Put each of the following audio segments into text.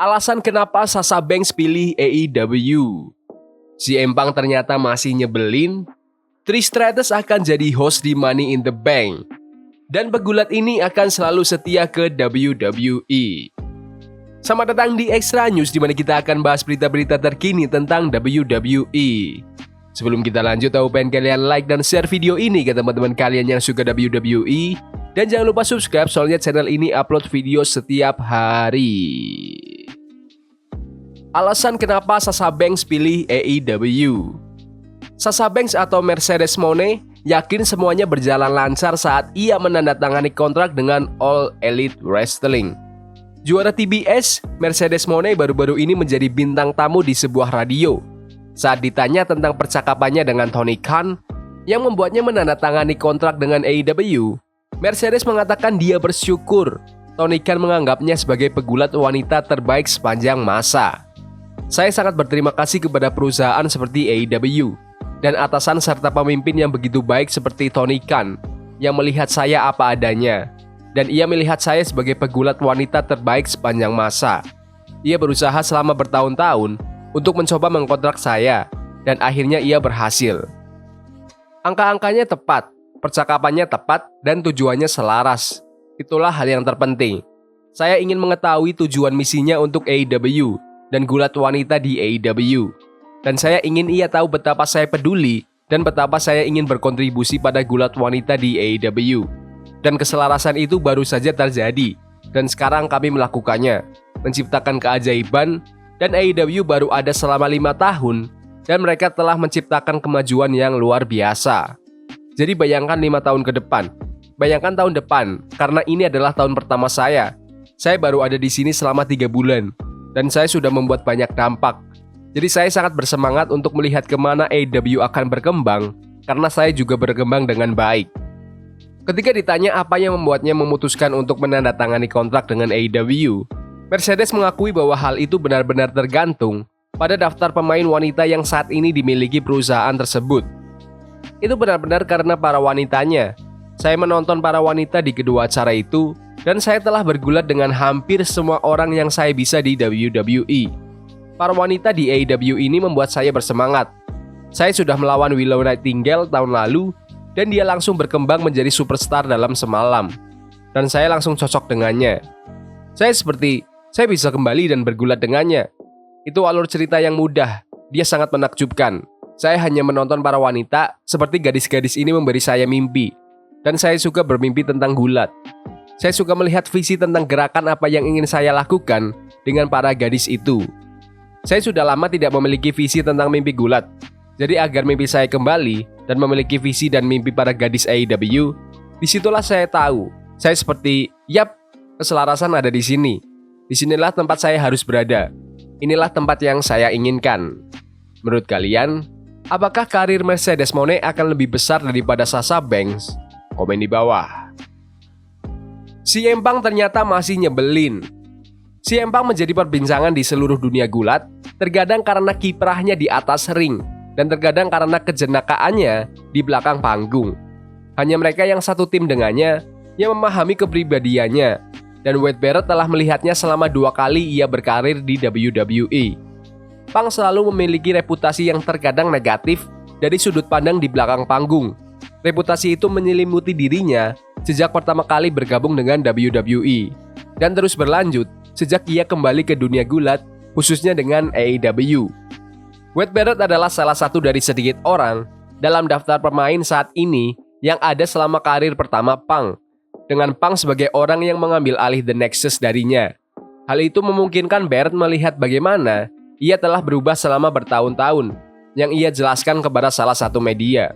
Alasan kenapa Sasha Banks pilih AEW. CM Punk ternyata masih nyebelin. Trish Stratus akan jadi host di Money in the Bank. Dan pegulat ini akan selalu setia ke WWE. Selamat datang di Extra News, di mana kita akan bahas berita-berita terkini tentang WWE. Sebelum kita lanjut, aku pengen kalian like dan share video ini ke teman-teman kalian yang suka WWE. Dan jangan lupa subscribe, soalnya channel ini upload video setiap hari. Alasan kenapa Sasha Banks pilih AEW. Sasha Banks atau Mercedes Moné yakin semuanya berjalan lancar saat ia menandatangani kontrak dengan All Elite Wrestling. Juara TBS, Mercedes Moné baru-baru ini menjadi bintang tamu di sebuah radio. Saat ditanya tentang percakapannya dengan Tony Khan yang membuatnya menandatangani kontrak dengan AEW, Mercedes mengatakan dia bersyukur Tony Khan menganggapnya sebagai pegulat wanita terbaik sepanjang masa. Saya sangat berterima kasih kepada perusahaan seperti AEW dan atasan serta pemimpin yang begitu baik seperti Tony Khan yang melihat saya apa adanya, dan ia melihat saya sebagai pegulat wanita terbaik sepanjang masa. Ia berusaha selama bertahun-tahun untuk mencoba mengkontrak saya, dan akhirnya ia berhasil. Angka-angkanya tepat, percakapannya tepat, dan tujuannya selaras. Itulah hal yang terpenting. Saya ingin mengetahui tujuan misinya untuk AEW dan gulat wanita di AEW. Dan saya ingin ia tahu betapa saya peduli dan betapa saya ingin berkontribusi pada gulat wanita di AEW. Dan keselarasan itu baru saja terjadi, dan sekarang kami melakukannya, menciptakan keajaiban. Dan AEW baru ada selama 5 tahun, dan mereka telah menciptakan kemajuan yang luar biasa. Jadi bayangkan 5 tahun ke depan, bayangkan tahun depan, karena ini adalah tahun pertama saya. Saya baru ada di sini selama 3 bulan, dan saya sudah membuat banyak dampak. Jadi saya sangat bersemangat untuk melihat kemana AEW akan berkembang, karena saya juga berkembang dengan baik. Ketika ditanya apa yang membuatnya memutuskan untuk menandatangani kontrak dengan AEW, Mercedes mengakui bahwa hal itu benar-benar tergantung pada daftar pemain wanita yang saat ini dimiliki perusahaan tersebut. Itu benar-benar karena para wanitanya. Saya menonton para wanita di kedua acara itu, dan saya telah bergulat dengan hampir semua orang yang saya bisa di WWE. Para wanita di AEW ini membuat saya bersemangat. Saya sudah melawan Willow Nightingale tahun lalu, dan dia langsung berkembang menjadi superstar dalam semalam. Dan saya langsung cocok dengannya. Saya bisa kembali dan bergulat dengannya. Itu alur cerita yang mudah. Dia sangat menakjubkan. Saya hanya menonton para wanita seperti gadis-gadis ini memberi saya mimpi. Dan saya suka bermimpi tentang gulat. Saya suka melihat visi tentang gerakan apa yang ingin saya lakukan dengan para gadis itu. Saya sudah lama tidak memiliki visi tentang mimpi gulat. Jadi agar mimpi saya kembali dan memiliki visi dan mimpi para gadis AEW, disitulah saya tahu. Saya seperti, keselarasan ada di sini. Disinilah tempat saya harus berada. Inilah tempat yang saya inginkan. Menurut kalian, apakah karir Mercedes Moné akan lebih besar daripada Sasha Banks? Komen di bawah. CM Punk ternyata masih nyebelin. CM Punk menjadi perbincangan di seluruh dunia gulat, terkadang karena kiprahnya di atas ring, dan terkadang karena kejenakaannya di belakang panggung. Hanya mereka yang satu tim dengannya yang memahami kepribadiannya. Dan Wade Barrett telah melihatnya selama 2 kali ia berkarir di WWE. Punk selalu memiliki reputasi yang terkadang negatif dari sudut pandang di belakang panggung. Reputasi itu menyelimuti dirinya sejak pertama kali bergabung dengan WWE, dan terus berlanjut sejak ia kembali ke dunia gulat, khususnya dengan AEW. Wade Barrett adalah salah satu dari sedikit orang dalam daftar pemain saat ini yang ada selama karir pertama Punk, dengan Punk sebagai orang yang mengambil alih The Nexus darinya. Hal itu memungkinkan Barrett melihat bagaimana ia telah berubah selama bertahun-tahun, yang ia jelaskan kepada salah satu media.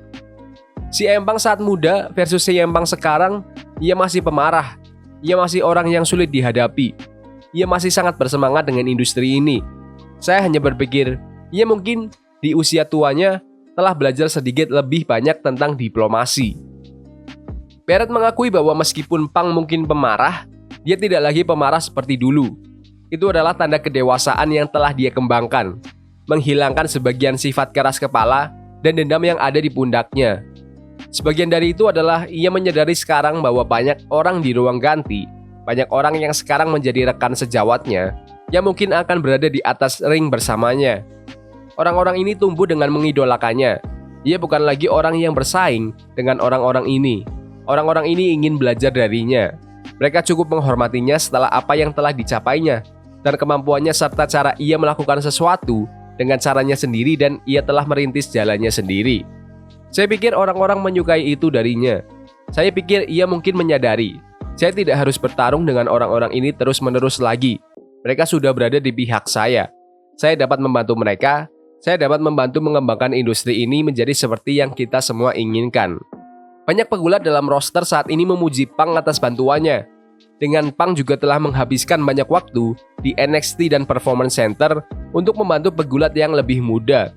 CM Punk saat muda versus CM Punk sekarang, ia masih pemarah, ia masih orang yang sulit dihadapi, ia masih sangat bersemangat dengan industri ini. Saya hanya berpikir, ia mungkin di usia tuanya telah belajar sedikit lebih banyak tentang diplomasi. Barrett mengakui bahwa meskipun Punk mungkin pemarah, dia tidak lagi pemarah seperti dulu. Itu adalah tanda kedewasaan yang telah dia kembangkan, menghilangkan sebagian sifat keras kepala dan dendam yang ada di pundaknya. Sebagian dari itu adalah ia menyadari sekarang bahwa banyak orang di ruang ganti, banyak orang yang sekarang menjadi rekan sejawatnya, yang mungkin akan berada di atas ring bersamanya. Orang-orang ini tumbuh dengan mengidolakannya. Ia bukan lagi orang yang bersaing dengan orang-orang ini. Orang-orang ini ingin belajar darinya. Mereka cukup menghormatinya setelah apa yang telah dicapainya dan kemampuannya serta cara ia melakukan sesuatu dengan caranya sendiri dan ia telah merintis jalannya sendiri. Saya pikir orang-orang menyukai itu darinya. Saya pikir ia mungkin menyadari saya tidak harus bertarung dengan orang-orang ini terus-menerus lagi. Mereka sudah berada di pihak saya. Saya dapat membantu mereka. Saya dapat membantu mengembangkan industri ini menjadi seperti yang kita semua inginkan. Banyak pegulat dalam roster saat ini memuji Punk atas bantuannya. Dengan Punk juga telah menghabiskan banyak waktu di NXT dan Performance Center untuk membantu pegulat yang lebih muda.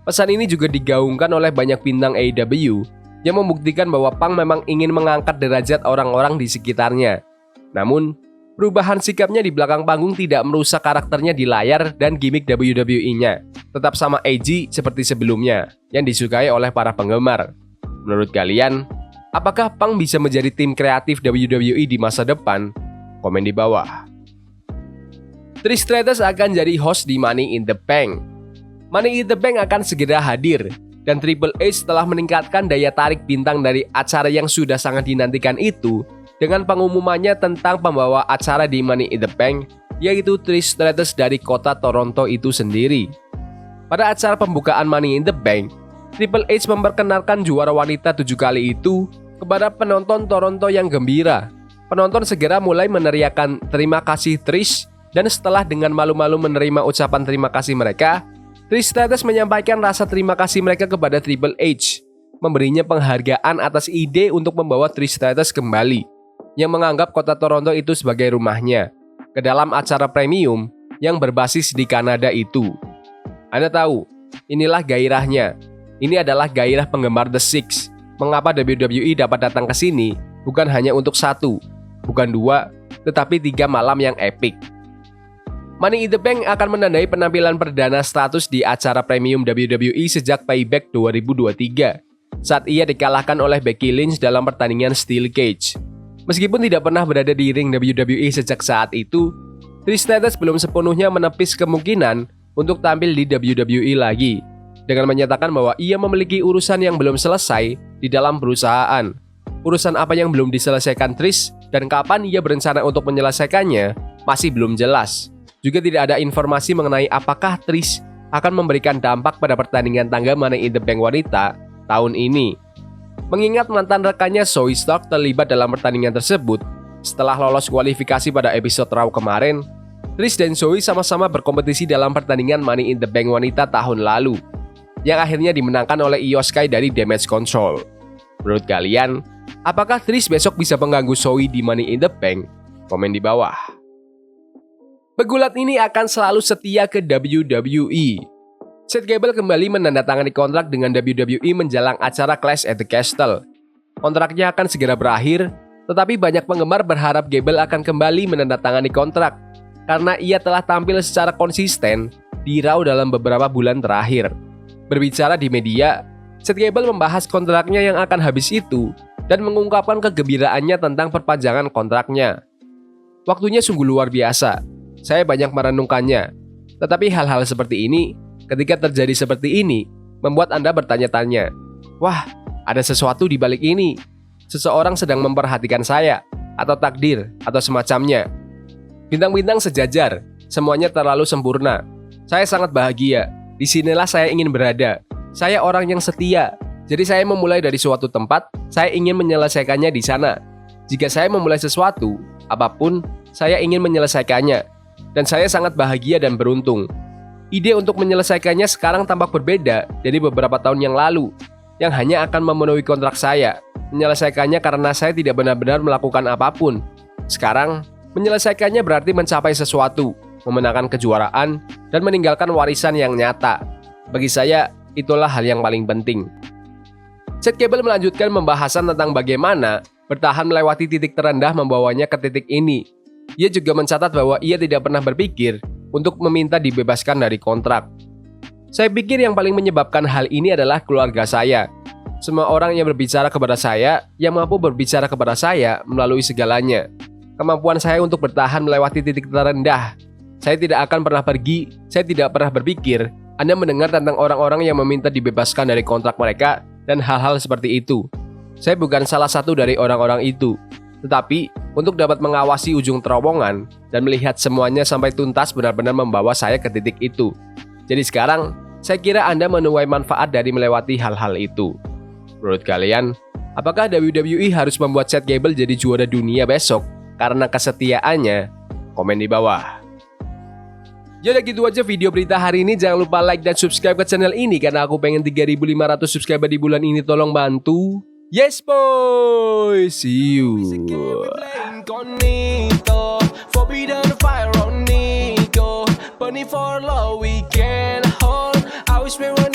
Pesan ini juga digaungkan oleh banyak bintang AEW yang membuktikan bahwa Punk memang ingin mengangkat derajat orang-orang di sekitarnya. Namun, perubahan sikapnya di belakang panggung tidak merusak karakternya di layar dan gimmick WWE-nya. Tetap sama edgy seperti sebelumnya, yang disukai oleh para penggemar. Menurut kalian, apakah Punk bisa menjadi tim kreatif WWE di masa depan? Komen di bawah. Trish Stratus akan jadi host di Money in the Bank. Money in the Bank akan segera hadir, dan Triple H telah meningkatkan daya tarik bintang dari acara yang sudah sangat dinantikan itu dengan pengumumannya tentang pembawa acara di Money in the Bank, yaitu Trish Stratus dari kota Toronto itu sendiri. Pada acara pembukaan Money in the Bank, Triple H memperkenalkan juara wanita 7 kali itu kepada penonton Toronto yang gembira. Penonton segera mulai meneriakkan terima kasih Trish, dan setelah dengan malu-malu menerima ucapan terima kasih mereka, Trish Stratus menyampaikan rasa terima kasih mereka kepada Triple H, memberinya penghargaan atas ide untuk membawa Trish Stratus kembali, yang menganggap kota Toronto itu sebagai rumahnya, ke dalam acara premium yang berbasis di Kanada itu. Anda tahu, inilah gairahnya. Ini adalah gairah penggemar The Six. Mengapa WWE dapat datang ke sini bukan hanya untuk 1, bukan 2, tetapi 3 malam yang epic. Money in the Bank akan menandai penampilan perdana Stratus di acara premium WWE sejak Payback 2023, saat ia dikalahkan oleh Becky Lynch dalam pertandingan Steel Cage. Meskipun tidak pernah berada di ring WWE sejak saat itu, Trish Stratus belum sepenuhnya menepis kemungkinan untuk tampil di WWE lagi, dengan menyatakan bahwa ia memiliki urusan yang belum selesai di dalam perusahaan. Urusan apa yang belum diselesaikan Trish dan kapan ia berencana untuk menyelesaikannya masih belum jelas. Juga tidak ada informasi mengenai apakah Trish akan memberikan dampak pada pertandingan tangga Money in the Bank wanita tahun ini. Mengingat mantan rekannya Zoey Stark terlibat dalam pertandingan tersebut, setelah lolos kualifikasi pada episode Raw kemarin, Trish dan Zoey sama-sama berkompetisi dalam pertandingan Money in the Bank wanita tahun lalu, yang akhirnya dimenangkan oleh Io Sky dari Damage Control. Menurut kalian, apakah Trish besok bisa mengganggu Zoey di Money in the Bank? Komen di bawah. Pegulat ini akan selalu setia ke WWE. Chad Gable kembali menandatangani kontrak dengan WWE menjelang acara Clash at the Castle. Kontraknya akan segera berakhir, tetapi banyak penggemar berharap Gable akan kembali menandatangani kontrak karena ia telah tampil secara konsisten di Raw dalam beberapa bulan terakhir. Berbicara di media, Chad Gable membahas kontraknya yang akan habis itu dan mengungkapkan kegembiraannya tentang perpanjangan kontraknya. Waktunya sungguh luar biasa. Saya banyak merenungkannya. Tetapi hal-hal seperti ini, ketika terjadi seperti ini, membuat Anda bertanya-tanya, wah, ada sesuatu di balik ini. Seseorang sedang memperhatikan saya, atau takdir, atau semacamnya. Bintang-bintang sejajar, semuanya terlalu sempurna. Saya sangat bahagia. Disinilah saya ingin berada. Saya orang yang setia. Jadi saya memulai dari suatu tempat, saya ingin menyelesaikannya di sana. Jika saya memulai sesuatu, apapun, saya ingin menyelesaikannya. Dan saya sangat bahagia dan beruntung. Ide untuk menyelesaikannya sekarang tampak berbeda dari beberapa tahun yang lalu, yang hanya akan memenuhi kontrak saya. Menyelesaikannya karena saya tidak benar-benar melakukan apapun. Sekarang, menyelesaikannya berarti mencapai sesuatu, memenangkan kejuaraan, dan meninggalkan warisan yang nyata. Bagi saya, itulah hal yang paling penting. Chad Gable melanjutkan pembahasan tentang bagaimana bertahan melewati titik terendah membawanya ke titik ini. Ia juga mencatat bahwa ia tidak pernah berpikir untuk meminta dibebaskan dari kontrak. Saya pikir yang paling menyebabkan hal ini adalah keluarga saya. Semua orang yang berbicara kepada saya, yang mampu berbicara kepada saya melalui segalanya. Kemampuan saya untuk bertahan melewati titik terendah. Saya tidak akan pernah pergi, saya tidak pernah berpikir Anda mendengar tentang orang-orang yang meminta dibebaskan dari kontrak mereka dan hal-hal seperti itu. Saya bukan salah satu dari orang-orang itu. Tetapi, untuk dapat mengawasi ujung terowongan dan melihat semuanya sampai tuntas benar-benar membawa saya ke titik itu. Jadi sekarang, saya kira Anda menuai manfaat dari melewati hal-hal itu. Menurut kalian, apakah WWE harus membuat Chad Gable jadi juara dunia besok karena kesetiaannya? Komen di bawah. Jadi gitu aja video berita hari ini. Jangan lupa like dan subscribe ke channel ini karena aku pengen 3.500 subscriber di bulan ini. Tolong bantu. Yes boy, see you. Forbidden fire on Nico, burning for love we can hold. I wish we were